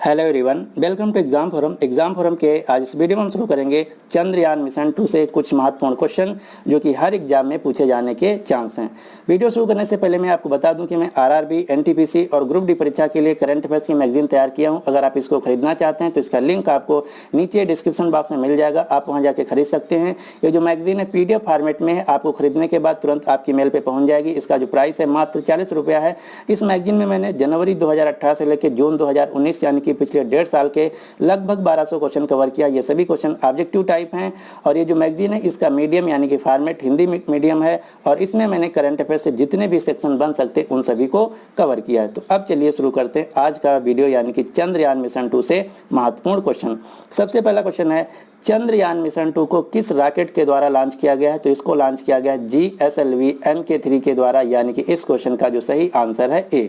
Hello everyone, welcome to exam forum. Exam forum के आज इस वीडियो में हम शुरू करेंगे चंद्रयान मिशन 2 से कुछ महत्वपूर्ण क्वेश्चन जो कि हर एग्जाम में पूछे जाने के चांस हैं। वीडियो शुरू करने से पहले मैं आपको बता दूं कि मैं आरआरबी, एनटीपीसी और ग्रुप डी परीक्षा के लिए करंट अफेयर्स की मैगजीन तैयार किया हूं। अगर आप इसको खरीदना चाहते हैं तो इसका लिंक आपको नीचे डिस्क्रिप्शन बॉक्स में मिल जाएगा, आप वहाँ जाकर खरीद सकते हैं। ये जो मैगजीन है पीडीएफ फॉर्मेट में है, आपको खरीदने के बाद तुरंत आपकी मेल पर पहुँच जाएगी। इसका जो प्राइस है मात्र 40 रुपया है। इस मैगजीन में मैंने जनवरी 2018 से लेकर जून 2019 यानी कि पिछले 1.5 साल के लगभग 1200 क्वेश्चन कवर किया। ये सभी क्वेश्चन ऑब्जेक्टिव टाइप हैं और ये जो मैगजीन है इसका मीडियम यानी कि फॉर्मेट हिंदी मीडियम है और इसमें मैंने करंट अफेयर से जितने भी सेक्शन बन सकते उन सभी को कवर किया है। तो अब चलिए शुरू करते हैं आज का वीडियो यानी कि चंद्रयान मिशन 2 से महत्वपूर्ण क्वेश्चन। सबसे पहला क्वेश्चन है, चंद्रयान मिशन 2 को किस रॉकेट के द्वारा लॉन्च किया गया है? तो इसको लॉन्च किया गया है GSLV MK3 के द्वारा, यानी कि इस क्वेश्चन का जो सही आंसर है ए।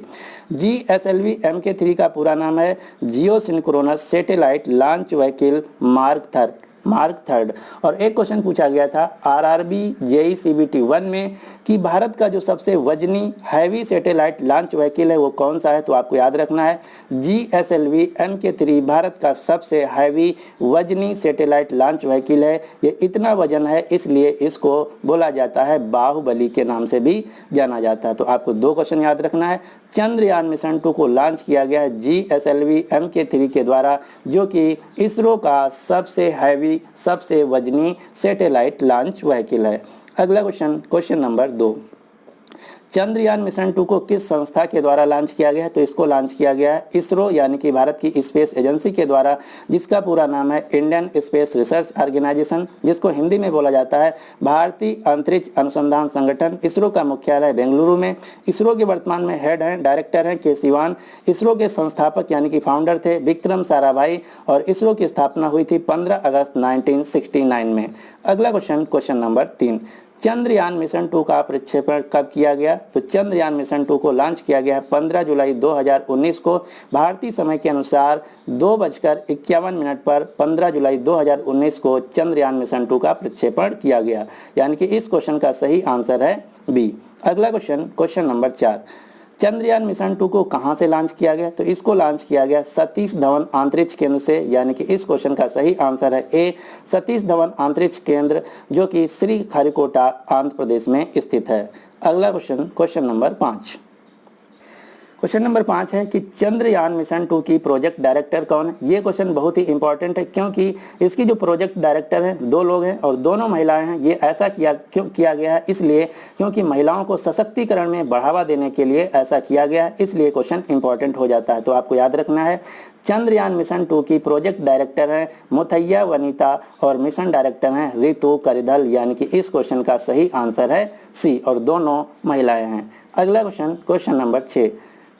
GSLV MK3 का पूरा नाम है geosynchronous satellite launch vehicle mark third. और एक क्वेश्चन पूछा गया था आरआरबी जेई CBT 1 में कि भारत का जो सबसे वजनी हैवी सैटेलाइट लॉन्च व्हीकल है वो कौन सा है? तो आपको याद रखना है GSLV MK3 भारत का सबसे हैवी वजनी सैटेलाइट लॉन्च व्हीकल है। ये इतना वजन है इसलिए इसको बोला जाता है बाहुबली के नाम से भी जाना जाता है। तो आपको दो क्वेश्चन याद रखना है। चंद्रयान मिशन 2 को लॉन्च किया गया है GSLV MK3 के द्वारा, जो कि इसरो का सबसे हैवी सबसे वजनी सैटेलाइट लॉन्च व्हीकल है। अगला क्वेश्चन नंबर 2, चंद्रयान मिशन 2 को किस संस्था के द्वारा लॉन्च किया गया है? तो इसको लॉन्च किया गया है इसरो यानी कि भारत की स्पेस एजेंसी के द्वारा, जिसका पूरा नाम है इंडियन स्पेस रिसर्च ऑर्गेनाइजेशन, जिसको हिंदी में बोला जाता है भारतीय अंतरिक्ष अनुसंधान संगठन। इसरो का मुख्यालय बेंगलुरु में। इसरो के वर्तमान में हेड हैं, डायरेक्टर हैं के सिवान। इसरो के संस्थापक यानी कि फाउंडर थे विक्रम साराभाई और इसरो की स्थापना हुई थी 15 अगस्त 1969 में। अगला क्वेश्चन नंबर 3, चंद्रयान मिशन 2 का प्रक्षेपण कब किया गया? तो चंद्रयान मिशन 2 को लॉन्च किया गया है 15 जुलाई 2019 को भारतीय समय के अनुसार 2:51 पर 15 जुलाई 2019 को चंद्रयान मिशन 2 का प्रक्षेपण किया गया, यानी कि इस क्वेश्चन का सही आंसर है बी। अगला क्वेश्चन नंबर 4, चंद्रयान मिशन 2 को कहां से लॉन्च किया गया? तो इसको लॉन्च किया गया सतीश धवन अंतरिक्ष केंद्र से, यानी कि इस क्वेश्चन का सही आंसर है ए सतीश धवन अंतरिक्ष केंद्र, जो कि श्रीहरिकोटा आंध्र प्रदेश में स्थित है। अगला क्वेश्चन नंबर 5। क्वेश्चन नंबर 5 है कि चंद्रयान मिशन 2 की प्रोजेक्ट डायरेक्टर कौन है? ये क्वेश्चन बहुत ही इंपॉर्टेंट है क्योंकि इसकी जो प्रोजेक्ट डायरेक्टर है 2 लोग हैं और दोनों महिलाएं हैं। ये ऐसा क्यों किया गया है? इसलिए क्योंकि महिलाओं को सशक्तिकरण में बढ़ावा देने के लिए ऐसा किया गया है, इसलिए क्वेश्चन इंपॉर्टेंट हो जाता है। तो आपको याद रखना है चंद्रयान मिशन 2 की प्रोजेक्ट डायरेक्टर हैं मुथैया वनीता और मिशन डायरेक्टर हैं रितु करिधल, यानी कि इस क्वेश्चन का सही आंसर है सी और दोनों महिलाएं हैं। अगला क्वेश्चन नंबर 6,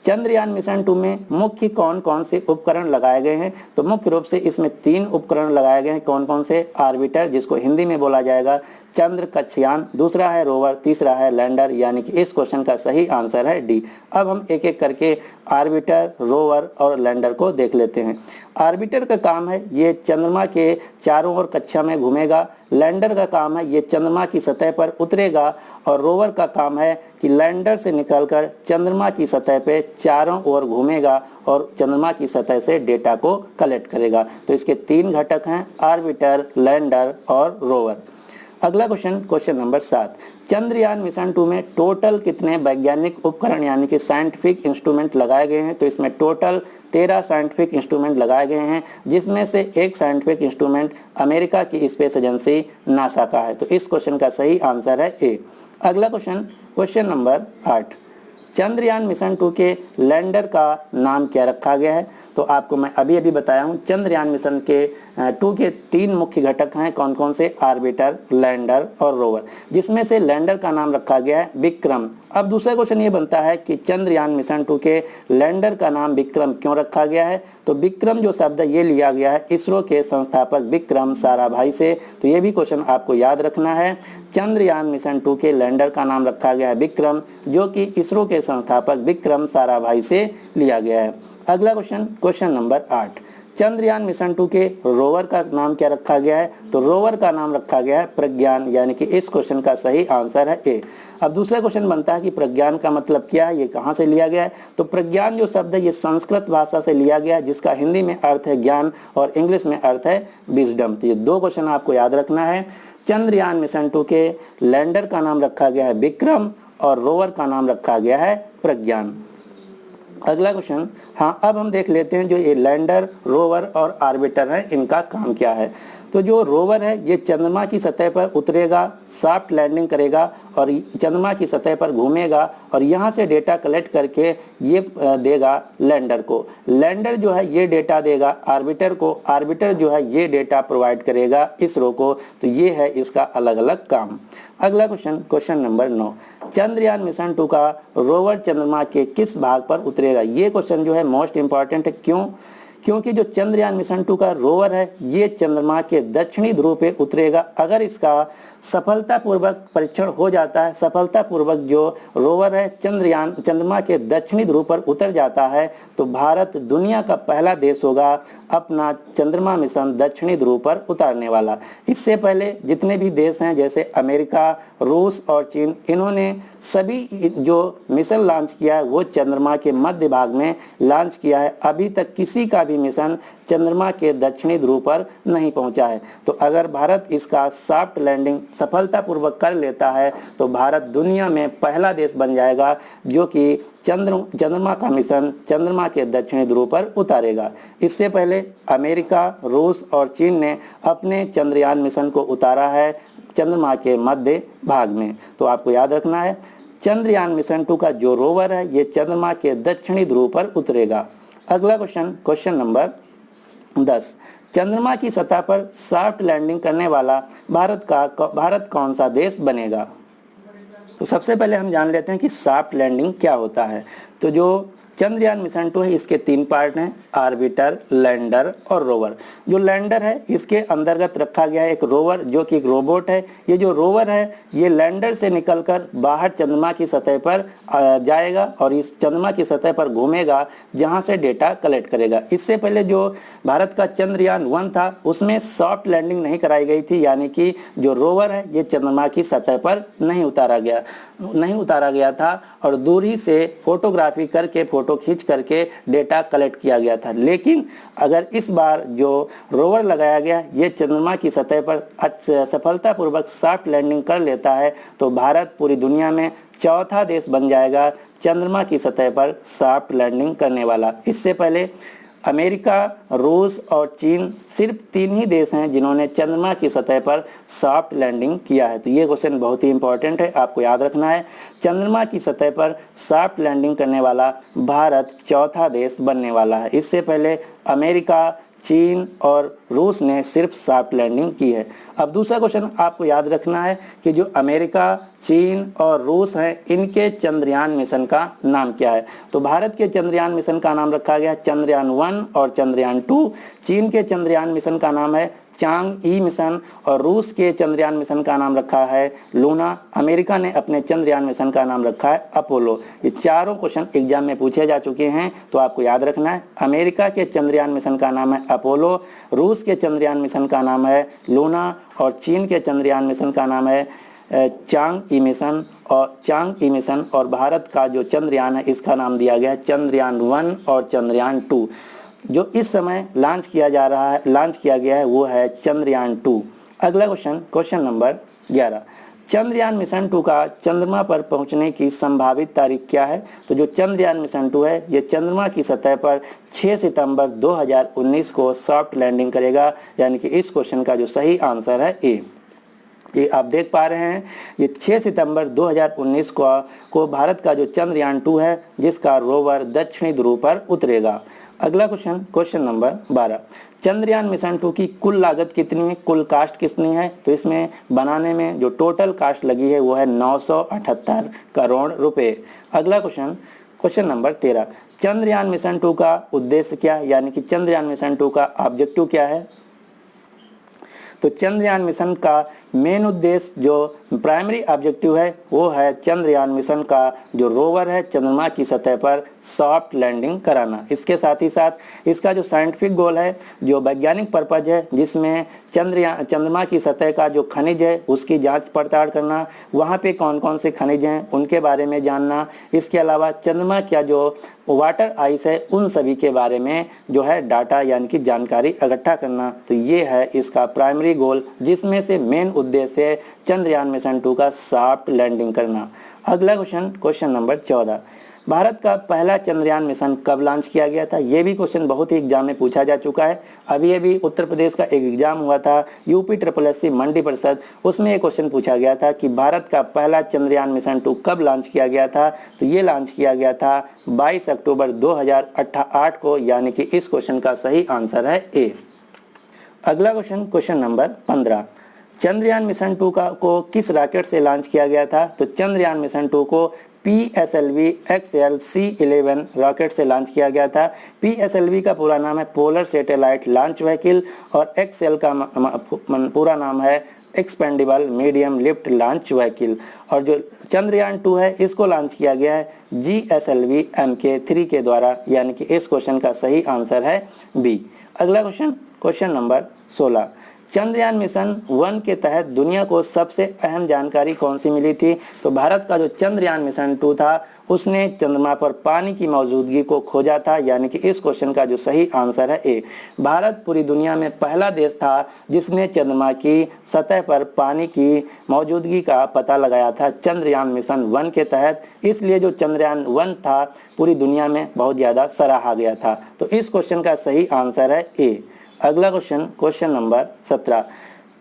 चंद्रयान मिशन 2 में मुख्य कौन से उपकरण लगाए गए हैं? तो मुख्य रूप से इसमें 3 उपकरण लगाए गए हैं। कौन से? ऑर्बिटर, जिसको हिंदी में बोला जाएगा चंद्र कक्षयान, दूसरा है रोवर, तीसरा है लैंडर, यानी कि इस क्वेश्चन का सही आंसर है डी। अब हम एक एक करके ऑर्बिटर, रोवर और लैंडर को देख लेते हैं। ऑर्बिटर का काम है ये चंद्रमा के चारों ओर कक्षा में घूमेगा। लैंडर का काम है ये चंद्रमा की सतह पर उतरेगा और रोवर का काम है कि लैंडर से निकलकर चंद्रमा की सतह पे चारों ओर घूमेगा और चंद्रमा की सतह से डेटा को कलेक्ट करेगा। तो इसके 3 घटक हैं ऑर्बिटर, लैंडर और रोवर। अगला क्वेश्चन नंबर 7, चंद्रयान मिशन 2 में टोटल कितने वैज्ञानिक उपकरण यानी कि साइंटिफिक इंस्ट्रूमेंट लगाए गए हैं? तो इसमें टोटल 13 साइंटिफिक इंस्ट्रूमेंट लगाए गए हैं, जिसमें से एक साइंटिफिक इंस्ट्रूमेंट अमेरिका की स्पेस एजेंसी नासा का है। तो इस क्वेश्चन का सही आंसर है ए। अगला क्वेश्चन नंबर 8, चंद्रयान मिशन 2 के लैंडर का नाम क्या रखा गया है? तो आपको मैं अभी बताया हूँ चंद्रयान मिशन के 2 के 3 मुख्य घटक हैं। कौन से? ऑर्बिटर, लैंडर और रोवर, जिसमें से लैंडर का नाम रखा गया है विक्रम। अब दूसरा क्वेश्चन ये बनता है कि चंद्रयान मिशन 2 के लैंडर का नाम विक्रम क्यों रखा गया है? तो विक्रम जो शब्द ये लिया गया है इसरो के संस्थापक विक्रम साराभाई से। तो ये भी क्वेश्चन आपको याद रखना है। चंद्रयान मिशन 2 के लैंडर का नाम रखा गया है विक्रम, जो कि इसरो के संस्थापक विक्रम साराभाई से लिया गया है। अगला क्वेश्चन नंबर 8, चंद्रयान मिशन 2 के रोवर का नाम क्या रखा गया है? तो रोवर का नाम रखा गया है प्रज्ञान, यानी कि इस क्वेश्चन का सही आंसर है ए। अब दूसरा क्वेश्चन बनता है कि प्रज्ञान का मतलब क्या है, ये कहाँ से लिया गया है? तो प्रज्ञान जो शब्द है ये संस्कृत भाषा से लिया गया है, जिसका हिंदी में अर्थ है ज्ञान और इंग्लिश में अर्थ है विजडम। तो ये दो क्वेश्चन आपको याद रखना है। चंद्रयान मिशन 2 के लैंडर का नाम रखा गया है विक्रम और रोवर का नाम रखा गया है प्रज्ञान। अगला क्वेश्चन, हाँ अब हम देख लेते हैं जो ये लैंडर, रोवर और ऑर्बिटर है, इनका काम क्या है। तो जो रोवर है ये चंद्रमा की सतह पर उतरेगा, सॉफ्ट लैंडिंग करेगा और चंद्रमा की सतह पर घूमेगा और यहाँ से डेटा कलेक्ट करके ये देगा लैंडर को। लैंडर जो है ये डेटा देगा ऑर्बिटर को, ऑर्बिटर जो है ये डेटा प्रोवाइड करेगा इसरो को। तो ये है इसका अलग अलग काम। अगला question, question number 9, Chandrayaan mission 2 का रोवर चंद्रमा के किस भाग पर उतरेगा? ये क्वेश्चन जो है मोस्ट इंपॉर्टेंट है। क्यों? क्योंकि जो चंद्रयान मिशन 2 का रोवर है ये चंद्रमा के दक्षिणी ध्रुव पे उतरेगा। अगर इसका सफलतापूर्वक परीक्षण हो जाता है, सफलतापूर्वक जो रोवर है चंद्रमा के दक्षिणी ध्रुव पर उतर जाता है, तो भारत दुनिया का पहला देश होगा अपना चंद्रमा मिशन दक्षिणी ध्रुव पर उतारने वाला। इससे पहले जितने भी देश हैं जैसे अमेरिका, रूस और चीन, इन्होंने सभी जो मिशन लॉन्च किया है वो चंद्रमा के मध्य भाग में लॉन्च किया है। अभी तक किसी का भी मिशन चंद्रमा के दक्षिणी ध्रुव पर नहीं पहुंचा है। तो अगर भारत इसका सॉफ्ट लैंडिंग सफलतापूर्वक कर लेता है तो भारत दुनिया में पहला देश बन जाएगा जो कि चंद्रमा का मिशन चंद्रमा के दक्षिणी ध्रुव पर उतारेगा। इससे पहले अमेरिका, रूस और चीन ने अपने चंद्रयान मिशन को उतारा है चंद्रमा के मध्य भाग में। तो आपको याद रखना है चंद्रयान मिशन 2 का जो रोवर है ये चंद्रमा के दक्षिणी ध्रुव पर उतरेगा। अगला क्वेश्चन, क्वेश्चन नंबर 10, चंद्रमा की सतह पर सॉफ्ट लैंडिंग करने वाला भारत कौन सा देश बनेगा? तो सबसे पहले हम जान लेते हैं कि सॉफ्ट लैंडिंग क्या होता है। तो जो चंद्रयान मिशन 2 है इसके 3 पार्ट हैं, ऑर्बिटर, लैंडर और रोवर। जो लैंडर है इसके अंतर्गत रखा गया है एक रोवर जो कि एक रोबोट है। ये जो रोवर है ये लैंडर से निकलकर बाहर चंद्रमा की सतह पर जाएगा और इस चंद्रमा की सतह पर घूमेगा जहां से डेटा कलेक्ट करेगा। इससे पहले जो भारत का चंद्रयान 1 था उसमें सॉफ्ट लैंडिंग नहीं कराई गई थी, यानी कि जो रोवर है ये चंद्रमा की सतह पर नहीं उतारा गया था और दूरी से फोटोग्राफी करके फोटो खींच करके डेटा कलेक्ट किया गया था। लेकिन अगर इस बार जो रोवर लगाया गया ये चंद्रमा की सतह पर सफलतापूर्वक सॉफ्ट लैंडिंग कर लेता है तो भारत पूरी दुनिया में चौथा देश बन जाएगा चंद्रमा की सतह पर सॉफ्ट लैंडिंग करने वाला। इससे पहले अमेरिका, रूस और चीन सिर्फ 3 ही देश हैं जिन्होंने चंद्रमा की सतह पर सॉफ्ट लैंडिंग किया है। तो ये क्वेश्चन बहुत ही इंपॉर्टेंट है, आपको याद रखना है। चंद्रमा की सतह पर सॉफ्ट लैंडिंग करने वाला भारत चौथा देश बनने वाला है। इससे पहले अमेरिका, चीन और रूस ने सिर्फ सॉफ्ट लैंडिंग की है। अब दूसरा क्वेश्चन आपको याद रखना है कि जो अमेरिका, चीन और रूस हैं इनके चंद्रयान मिशन का नाम क्या है। तो भारत के चंद्रयान मिशन का नाम रखा गया चंद्रयान 1 और चंद्रयान 2। चीन के चंद्रयान मिशन का नाम है चांग ई मिशन और रूस के चंद्रयान मिशन का नाम रखा है लूना। अमेरिका ने अपने चंद्रयान मिशन का नाम रखा है अपोलो। ये चारों क्वेश्चन एग्जाम में पूछे जा चुके हैं तो आपको याद रखना है। अमेरिका के चंद्रयान मिशन का नाम है अपोलो, रूस के चंद्रयान मिशन का नाम है लूना और चीन के चंद्रयान मिशन का नाम है चांग ई मिशन और भारत का जो चंद्रयान है इसका नाम दिया गया है चंद्रयान 1 और चंद्रयान 2। जो इस समय लॉन्च किया गया है वो है चंद्रयान 2। अगला question, question number 11, Chandrayaan mission 2 का चंद्रमा पर पहुंचने की संभावित तारीख क्या है? तो जो चंद्रयान मिशन 2 है ये चंद्रमा की सतह पर 6 सितंबर 2019 को सॉफ्ट लैंडिंग करेगा, यानी कि इस क्वेश्चन का जो सही आंसर है ए। ये आप देख पा रहे हैं ये 6 सितंबर 2019 को भारत का जो चंद्रयान 2 है जिसका रोवर दक्षिणी ध्रुव पर उतरेगा। अगला question, question number 12, Chandrayaan mission 2 की कुल लागत कितनी है, कुल कास्ट कितनी है? तो इसमें बनाने में जो टोटल कास्ट लगी है वो है 978 करोड़ रुपए। अगला question, question number 13, Chandrayaan mission 2 का उद्देश्य क्या है, यानी कि चंद्रयान मिशन 2 का ऑब्जेक्टिव क्या है? तो चंद्रयान मिशन का मेन उद्देश्य जो प्राइमरी ऑब्जेक्टिव है वो है चंद्रयान मिशन का जो रोवर है चंद्रमा की सतह पर सॉफ्ट लैंडिंग कराना। इसके साथ ही साथ इसका जो साइंटिफिक गोल है, जो वैज्ञानिक पर्पज है, जिसमें चंद्रमा की सतह का जो खनिज है उसकी जांच पड़ताल करना, वहाँ पे कौन कौन से खनिज हैं उनके बारे में जानना, इसके अलावा चंद्रमा का जो वाटर आइस है उन सभी के बारे में जो है डाटा यानी कि जानकारी इकट्ठा करना। तो ये है इसका प्राइमरी गोल, जिसमें से मेन उद्देश्य है चंद्रयान मिशन 2 का सॉफ्ट लैंडिंग करना। अगला क्वेश्चन नंबर 14, भारत का पहला चंद्रयान मिशन कब लॉन्च किया गया था? ये भी क्वेश्चन बहुत ही एग्जाम में पूछा जा चुका है। अभी उत्तर प्रदेश का एक एग्जाम हुआ था UPSSC मंडी परिषद, उसमें एक क्वेश्चन पूछा गया था कि भारत का पहला चंद्रयान मिशन 2 कब लॉन्च किया गया था? तो ये लॉन्च किया गया था 22 अक्टूबर 2008 को, यानी कि इस क्वेश्चन का सही आंसर है ए। अगला क्वेश्चन नंबर 15, चंद्रयान मिशन 2 को किस रॉकेट से लॉन्च किया गया था? तो चंद्रयान मिशन 2 को PSLV XL-C11 रॉकेट से लॉन्च किया गया था। PSLV का पूरा नाम है पोलर सैटेलाइट लॉन्च व्हीकल और XL का पूरा नाम है expendable medium lift launch vehicle. और जो चंद्रयान 2 है इसको लॉन्च किया गया है GSLV MK3 के द्वारा, यानी कि इस क्वेश्चन का सही आंसर है बी। अगला क्वेश्चन नंबर 16, चंद्रयान मिशन 1 के तहत दुनिया को सबसे अहम जानकारी कौन सी मिली थी? तो भारत का जो चंद्रयान मिशन 2 था उसने चंद्रमा पर पानी की मौजूदगी को खोजा था, यानी कि इस क्वेश्चन का जो सही आंसर है ए। भारत पूरी दुनिया में पहला देश था जिसने चंद्रमा की सतह पर पानी की मौजूदगी का पता लगाया था चंद्रयान मिशन 1 के तहत। इसलिए जो चंद्रयान 1 था पूरी दुनिया में बहुत ज़्यादा सराहा गया था। तो इस क्वेश्चन का सही आंसर है ए। अगला क्वेश्चन नंबर 17,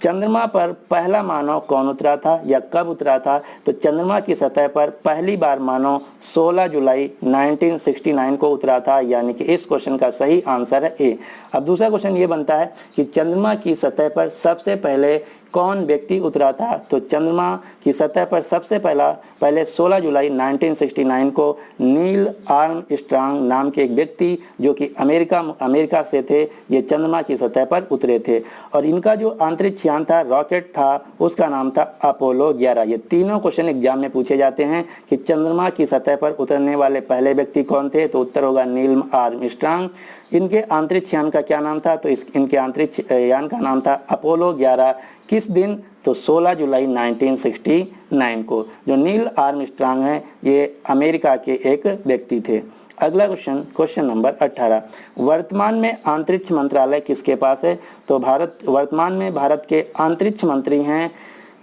चंद्रमा पर पहला मानव कौन उतरा था या कब उतरा था? तो चंद्रमा की सतह पर पहली बार मानव 16 जुलाई 1969 को उतरा था, यानी कि इस क्वेश्चन का सही आंसर है ए। अब दूसरा क्वेश्चन ये बनता है कि चंद्रमा की सतह पर सबसे पहले कौन व्यक्ति उतरा था? तो चंद्रमा की सतह पर सबसे पहले 16 जुलाई 1969 को नील आर्मस्ट्रांग नाम के एक व्यक्ति जो कि अमेरिका से थे, ये चंद्रमा की सतह पर उतरे थे। और इनका जो अंतरिक्ष यान था, रॉकेट था, उसका नाम था अपोलो 11। ये तीनों क्वेश्चन एग्जाम में पूछे जाते हैं कि चंद्रमा की सतह पर उतरने वाले पहले व्यक्ति कौन थे? तो उत्तर होगा नील आर्मस्ट्रांग। इनके अंतरिक्ष यान का क्या नाम था? तो इनके अंतरिक्ष यान का नाम था अपोलो 11। किस दिन? तो 16 जुलाई 1969 को। जो नील आर्मस्ट्रांग हैं ये अमेरिका के एक व्यक्ति थे। अगला क्वेश्चन नंबर 18, वर्तमान में अंतरिक्ष मंत्रालय किसके पास है? तो वर्तमान में भारत के अंतरिक्ष मंत्री हैं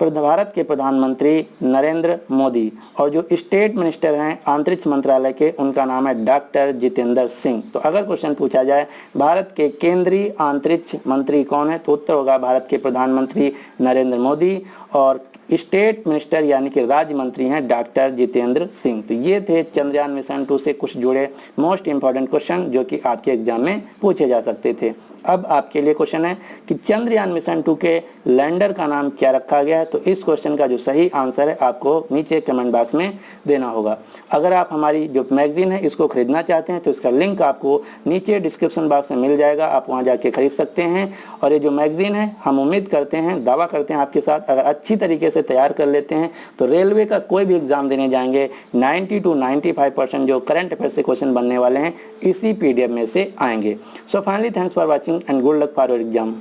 भारत के प्रधानमंत्री नरेंद्र मोदी, और जो स्टेट मिनिस्टर हैं अंतरिक्ष मंत्रालय के उनका नाम है डॉक्टर जितेंद्र सिंह। तो अगर क्वेश्चन पूछा जाए भारत के केंद्रीय अंतरिक्ष मंत्री कौन है? तो उत्तर होगा भारत के प्रधानमंत्री नरेंद्र मोदी, और स्टेट मिनिस्टर यानी कि राज्य मंत्री हैं डॉक्टर जितेंद्र सिंह। तो ये थे चंद्रयान मिशन 2 से कुछ जुड़े मोस्ट इंपॉर्टेंट क्वेश्चन जो कि आपके एग्जाम में पूछे जा सकते थे। अब आपके लिए क्वेश्चन है कि चंद्रयान मिशन 2 के लैंडर का नाम क्या रखा गया है? तो इस क्वेश्चन का जो सही आंसर है आपको नीचे कमेंट बॉक्स में देना होगा। अगर आप हमारी जो मैगजीन है इसको खरीदना चाहते हैं तो इसका लिंक आपको नीचे डिस्क्रिप्शन बॉक्स में मिल जाएगा, आप वहां जाके खरीद सकते हैं। और ये जो मैगजीन है हम उम्मीद करते हैं, दावा करते हैं आपके साथ अगर अच्छी तरीके से तैयार कर लेते हैं तो रेलवे का कोई भी एग्जाम देने जाएंगे 90 to 95% जो करंट अफेयर से क्वेश्चन बनने वाले हैं इसी PDF में से आएंगे। So finally thanks for watching and good luck for your exam.